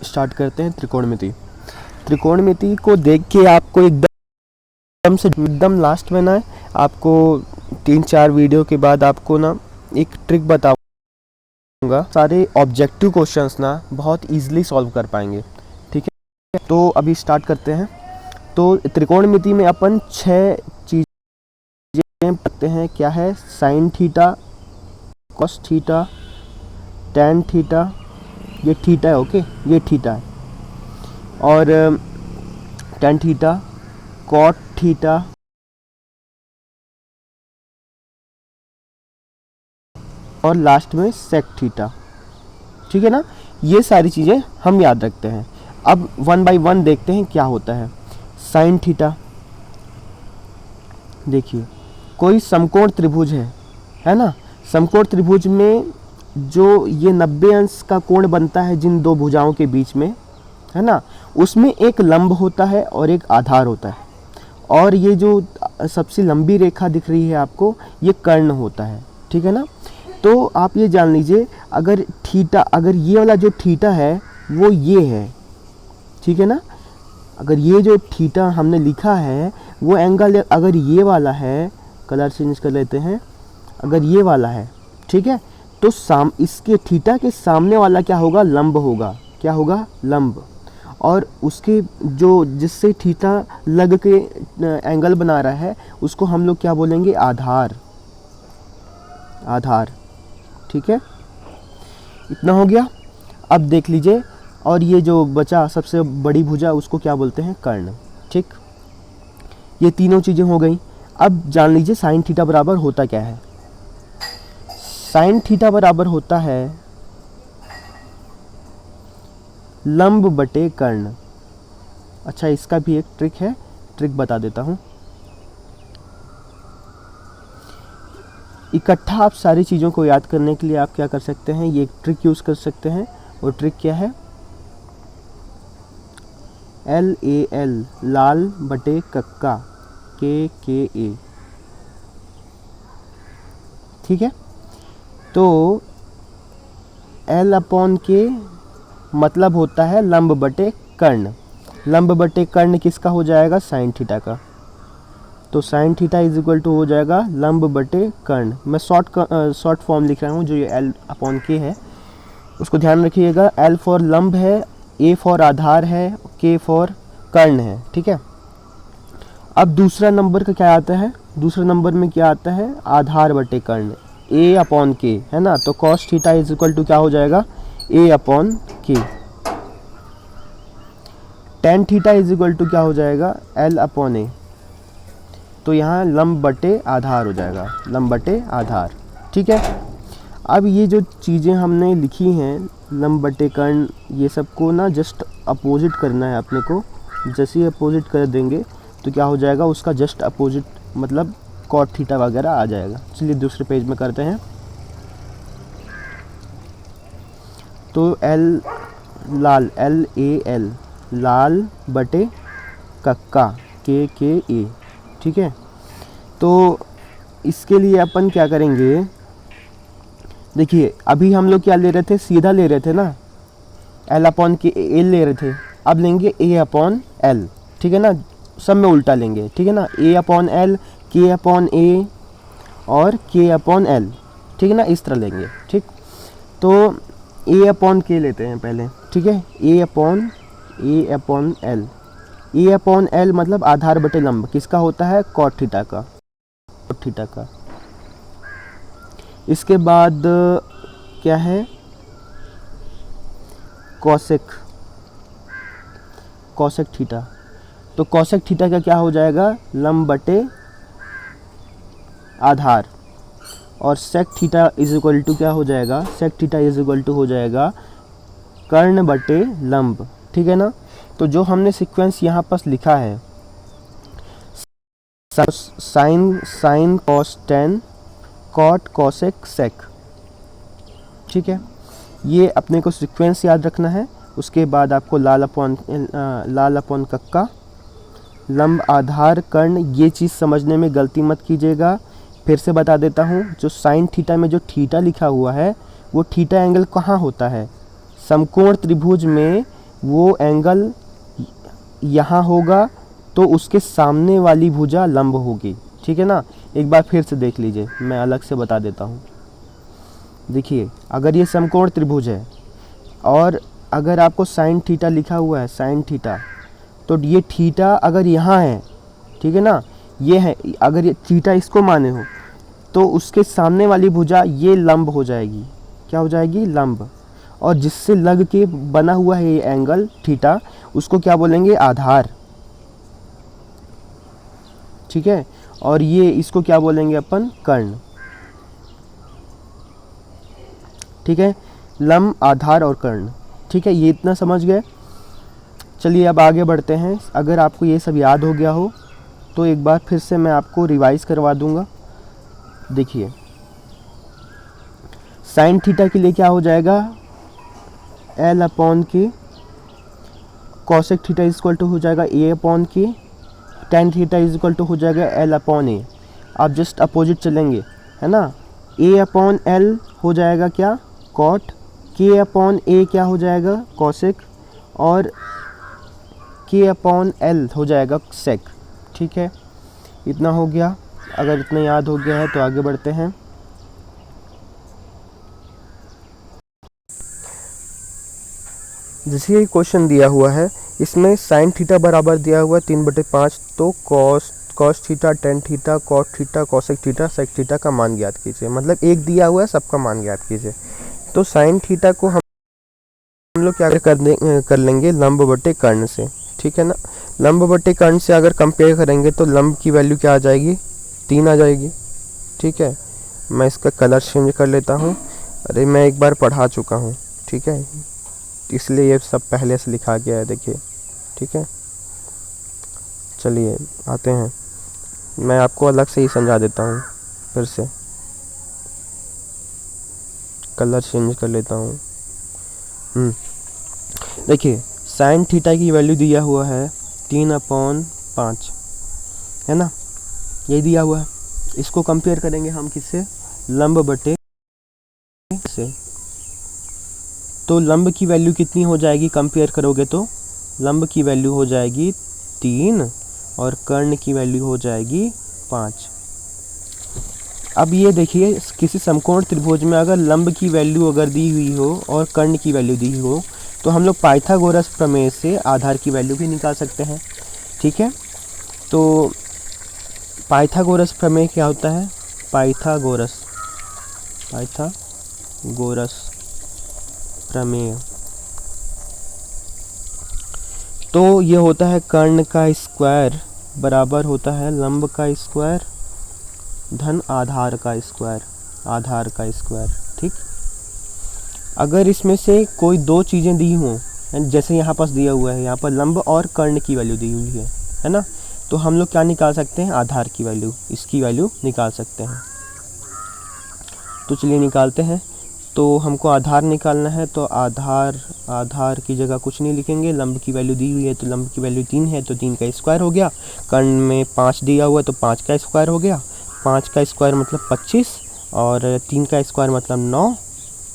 Start करते हैं त्रिकोणमिति। त्रिकोणमिति को देख के आपको एकदम लास्ट में ना आपको 3-4 वीडियो के बाद आपको ना एक ट्रिक बताऊंगा, सारे ऑब्जेक्टिव क्वेश्चंस ना बहुत इजीली सॉल्व कर पाएंगे। ठीक है, तो अभी स्टार्ट करते हैं। तो त्रिकोणमिति में अपन 6 चीज़ें पढ़ते हैं। क्या है? Sine theta, cos theta, tan theta, ये थीटा है, ओके, ये थीटा है, और टैन थीटा, कॉट थीटा, और लास्ट में सेक थीटा। ठीक है ना, ये सारी चीज़ें हम याद रखते हैं। अब 1 बाय 1 देखते हैं क्या होता है। साइन थीटा, देखिए कोई समकोण त्रिभुज है ना। समकोण त्रिभुज में जो ये 90 अंश का कोण बनता है जिन दो भुजाओं के बीच में, है ना, उसमें एक लंब होता है और एक आधार होता है, और ये जो सबसे लंबी रेखा दिख रही है आपको, ये कर्ण होता है। ठीक है ना, तो आप ये जान लीजिए, अगर थीटा, अगर ये वाला जो थीटा है वो ये है, ठीक है ना, अगर ये जो थीटा हमने लिखा है वो एंगल अगर ये वाला है, कलर चेंज कर लेते हैं, अगर ये वाला है, ठीक है, तो इसके थीटा के सामने वाला क्या होगा? लंब होगा। क्या होगा? लंब। और उसके जो जिससे थीटा लग के एंगल बना रहा है उसको हम लोग क्या बोलेंगे? आधार। आधार, ठीक है, इतना हो गया। अब देख लीजिए, और ये जो बचा सबसे बड़ी भुजा उसको क्या बोलते हैं? कर्ण। ठीक, ये तीनों चीज़ें हो गई। अब जान लीजिए साइन थीटा बराबर होता क्या है। साइन थीटा बराबर होता है लंब बटे कर्ण। अच्छा, इसका भी एक ट्रिक है, ट्रिक बता देता हूँ। इकट्ठा आप सारी चीज़ों को याद करने के लिए आप क्या कर सकते हैं? ये एक ट्रिक यूज़ कर सकते हैं। और ट्रिक क्या है? LAL, लाल बटे कक्का, KKA। ठीक है, तो L/K मतलब होता है लंब बटे कर्ण। लंब बटे कर्ण किसका हो जाएगा? साइन थीटा का। तो sine theta is equal to हो जाएगा लंब बटे कर्ण। मैं शॉर्ट फॉर्म लिख रहा हूँ, जो ये L/K है उसको ध्यान रखिएगा। L फॉर लंब है, A फॉर आधार है, K फॉर कर्ण है। ठीक है, अब दूसरा नंबर का क्या आता है? दूसरे नंबर में क्या आता है? आधार बटे कर्ण, A/K, है ना। तो cos theta is equal to क्या हो जाएगा? A/K। Tan theta is equal to क्या हो जाएगा? L/A। तो यहाँ लंब बटे आधार हो जाएगा, लंब बटे आधार। ठीक है, अब ये जो चीज़ें हमने लिखी हैं, लंब बटे कर्ण, ये सबको ना जस्ट अपोजिट करना है अपने को। जैसे ही अपोजिट कर देंगे तो क्या हो जाएगा? उसका जस्ट अपोजिट मतलब कॉट थीटा वगैरह आ जाएगा। चलिए दूसरे पेज में करते हैं। तो लाल, LAL, लाल बटे कक्का, KKA। ठीक है, तो इसके लिए अपन क्या करेंगे? देखिए, अभी हम लोग क्या ले रहे थे? सीधा ले रहे थे ना, L/K ले रहे थे। अब लेंगे A/L। ठीक है ना, सब में उल्टा लेंगे। ठीक है ना, A/L, K/A और K/L। ठीक है ना, इस तरह लेंगे। ठीक, तो A/K लेते हैं पहले। ठीक है, A/L। A/L मतलब आधार बटे लंब, किसका होता है? कॉट थीटा का, कॉट थीटा का। इसके बाद क्या है? Cosec, cosec theta. तो कॉसेक थीटा का क्या हो जाएगा? लंब बटे आधार। और sec theta is equal to क्या हो जाएगा? Sec theta is equal to हो जाएगा कर्ण बटे लंब। ठीक है ना, तो जो हमने सीक्वेंस यहाँ पर लिखा है, sine cos tan, cot cosec sec. ठीक है, ये अपने को सीक्वेंस याद रखना है। उसके बाद आपको लाल अपॉन कक्का, लंब आधार कर्ण, ये चीज़ समझने में गलती मत कीजिएगा। फिर से बता देता हूँ, जो साइन थीटा में जो थीटा लिखा हुआ है वो थीटा एंगल कहाँ होता है? समकोण त्रिभुज में वो एंगल यहाँ होगा तो उसके सामने वाली भुजा लंब होगी, ठीक है ना। एक बार फिर से देख लीजिए, मैं अलग से बता देता हूँ। देखिए, अगर ये समकोण त्रिभुज है और अगर आपको साइन थीटा लिखा हुआ है, साइन थीटा, तो ये थीटा अगर यहाँ है, ठीक है ना, ये है, अगर ये थीटा इसको माने हो तो उसके सामने वाली भुजा ये लंब हो जाएगी। क्या हो जाएगी? लंब। और जिससे लग के बना हुआ है ये एंगल थीटा, उसको क्या बोलेंगे? आधार, ठीक है। और ये इसको क्या बोलेंगे अपन? कर्ण, ठीक है। लंब, आधार और कर्ण, ठीक है। ये इतना समझ गए। चलिए अब आगे बढ़ते हैं। अगर आपको ये सब याद हो गया हो तो एक बार फिर से मैं आपको रिवाइज करवा दूंगा। देखिए, साइन थीटा के लिए क्या हो जाएगा? L upon K. Cosec theta is equal to हो जाएगा A upon K. Tan theta is equal to हो जाएगा एल अपॉन ए। आप जस्ट अपोजिट चलेंगे, है ना। ए अपॉन एल हो जाएगा क्या? कॉट। के अपॉन ए क्या हो जाएगा? कॉसेक। और के अपॉन एल हो जाएगा सेक, ठीक है। इतना हो गया। अगर इतना याद हो गया है तो आगे बढ़ते हैं। जैसे ये क्वेश्चन दिया हुआ है, इसमें साइन थीटा बराबर दिया हुआ है 3/5, तो cos theta, tan theta, cot theta, cosec theta, sec theta का मान ज्ञात कीजिए। मतलब एक दिया हुआ है, सबका मान ज्ञात कीजिए। तो साइन थीटा को हम लोग क्या कर लेंगे? लंब बटे कर्ण से, ठीक है ना। लंब बटे कर्ण से अगर कंपेयर करेंगे तो लंब की वैल्यू क्या आ जाएगी? 3 आ जाएगी, ठीक है। मैं इसका कलर चेंज कर लेता हूँ। अरे मैं एक बार पढ़ा चुका हूँ, ठीक है, इसलिए ये सब पहले से लिखा गया है, देखिए, ठीक है। चलिए आते हैं, मैं आपको अलग से ही समझा देता हूँ। फिर से कलर चेंज कर लेता हूँ। देखिए, साइन थीटा की वैल्यू दिया हुआ है 3/5, है ना, यही दिया हुआ है। इसको कंपेयर करेंगे हम किससे? लंब बटे से। तो लंब की वैल्यू कितनी हो जाएगी कंपेयर करोगे तो? लंब की वैल्यू हो जाएगी 3 और कर्ण की वैल्यू हो जाएगी 5। अब ये देखिए, किसी समकोण त्रिभुज में अगर लंब की वैल्यू अगर दी हुई हो और कर्ण की वैल्यू दी हो तो हम लोग पाइथागोरस प्रमेय से आधार की वैल्यू भी निकाल सकते हैं, ठीक है। तो पाइथागोरस प्रमेय क्या होता है? पाइथागोरस प्रमेय, तो ये होता है कर्ण का स्क्वायर बराबर होता है लंब का स्क्वायर धन आधार का स्क्वायर, ठीक। अगर इसमें से कोई दो चीज़ें दी हों, जैसे यहाँ पास दिया हुआ है, यहाँ पर लंब और कर्ण की वैल्यू दी हुई है ना, तो हम लोग क्या निकाल सकते हैं? आधार की वैल्यू, इसकी वैल्यू निकाल सकते हैं। तो चलिए निकालते हैं। तो हमको आधार निकालना है, तो आधार की जगह कुछ नहीं लिखेंगे। लंब की वैल्यू दी हुई है तो लंब की वैल्यू 3 है, तो 3 का स्क्वायर हो गया। कर्ण में 5 दिया हुआ है तो 5 का स्क्वायर हो गया। 5 का स्क्वायर मतलब 25 और 3 का स्क्वायर मतलब 9।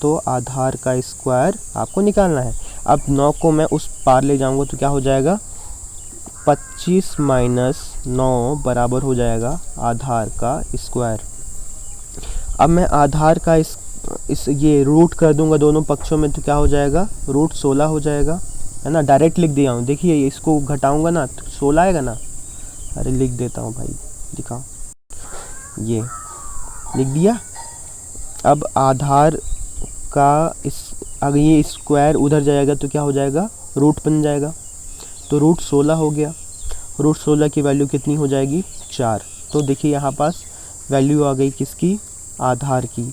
तो आधार का स्क्वायर आपको निकालना है। अब 9 को मैं उस पार ले जाऊंगा तो क्या हो जाएगा? 25 माइनस 9 बराबर हो जाएगा आधार का स्क्वायर। अब मैं आधार का इस ये रूट कर दूंगा दोनों पक्षों में, तो क्या हो जाएगा? रूट 16 हो जाएगा, है ना। डायरेक्ट लिख दिया हूँ, देखिए इसको घटाऊंगा ना तो 16 आएगा ना। अरे लिख देता हूँ भाई, दिखाओ, ये लिख दिया। अब आधार का अगर ये स्क्वायर उधर जाएगा तो क्या हो जाएगा? रूट बन जाएगा। तो रूट 16 हो गया। रूट 16 की वैल्यू कितनी हो जाएगी? 4। तो देखिए यहाँ पास वैल्यू आ गई किसकी? आधार की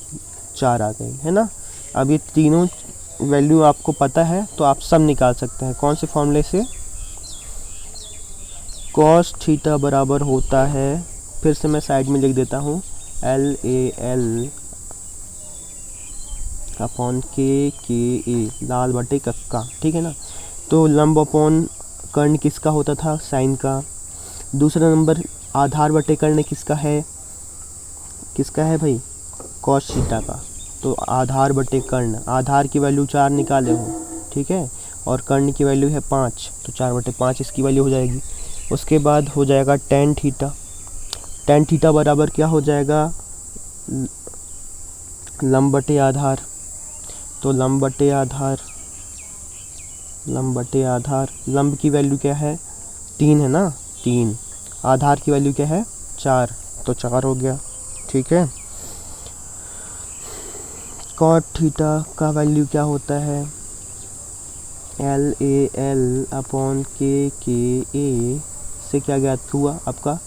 4 आ गई, है ना। अब ये तीनों वैल्यू आपको पता है तो आप सब निकाल सकते हैं। कौन से फॉर्मूले से? कॉस थीटा बराबर होता है, फिर से मैं साइड में लिख देता हूँ, LAL अपॉन KA, लाल बटे कक्का, ठीक है ना। तो लंब अपॉन कर्ण किसका होता था? साइन का। दूसरा नंबर आधार बटे कर्ण किसका है? किसका है भाई? कॉस थीटा का। तो आधार बटे कर्ण, आधार की वैल्यू 4 निकाले हो, ठीक है। और कर्ण की वैल्यू है 5, तो 4/5 इसकी वैल्यू हो जाएगी। उसके बाद हो जाएगा tan थीटा। tan थीटा बराबर क्या हो जाएगा, लंब बटे आधार। तो लंब बटे आधार, लंब की वैल्यू क्या है 3 है ना, 3। आधार की वैल्यू क्या है 4, तो 4 हो गया। ठीक है। cot थीटा का वैल्यू क्या होता है, LAL/KA से क्या ज्ञात हुआ आपका,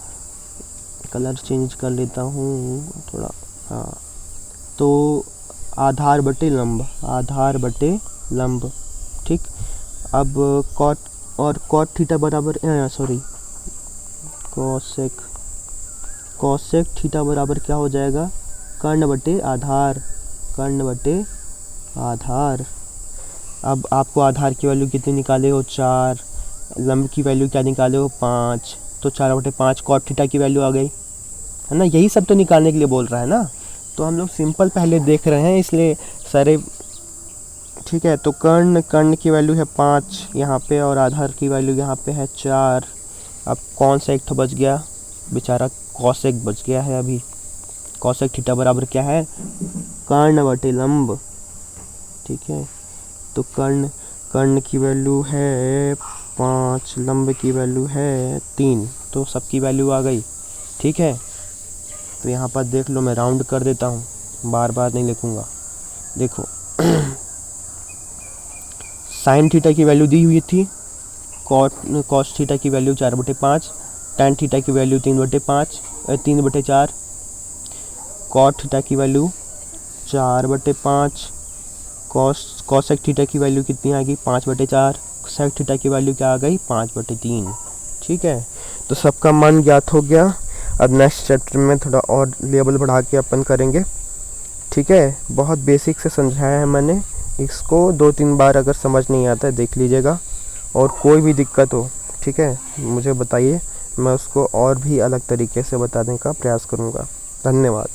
कलर चेंज कर लेता हूँ थोड़ा, हाँ। तो आधार बटे लंब, ठीक। अब cot थीटा बराबर कोसेक थीटा बराबर क्या हो जाएगा, कर्ण बटे आधार। अब आपको आधार की वैल्यू कितनी निकाले हो 4, लंब की वैल्यू क्या निकाले हो 5, तो 4/5 cot थीटा की वैल्यू आ गई, है ना। यही सब तो निकालने के लिए बोल रहा है ना, तो हम लोग सिंपल पहले देख रहे हैं इसलिए सारे, ठीक है। तो कर्ण की वैल्यू है 5 यहाँ पे, और आधार की वैल्यू यहाँ पे है 4। अब कौन सा एक तो बच गया, बेचारा कॉसेक बच गया है अभी। कॉसेक थीटा बराबर क्या है, कर्ण बटे लंब, ठीक है। तो कर्ण की वैल्यू है 5, लंब की वैल्यू है 3, तो सबकी वैल्यू आ गई। ठीक है। तो यहाँ पर देख लो, मैं राउंड कर देता हूँ, बार बार नहीं लिखूँगा। देखो साइन थीटा की वैल्यू दी हुई थी, कॉस थीटा की वैल्यू 4/5, टैन थीटा की वैल्यू 3/4, कॉट थीटा की वैल्यू 4/5, कॉसेक थीटा की वैल्यू कितनी आ गई 5/4, सेक थीटा की वैल्यू क्या आ गई 5/3। ठीक है। तो सबका मान ज्ञात हो गया। अब नेक्स्ट चैप्टर में थोड़ा और लेवल बढ़ा के अपन करेंगे। ठीक है। बहुत बेसिक से समझाया है मैंने, इसको 2-3 बार अगर समझ नहीं आता है देख लीजिएगा, और कोई भी दिक्कत हो, ठीक है, मुझे बताइए, मैं उसको और भी अलग तरीके से बताने का प्रयास करूँगा। धन्यवाद।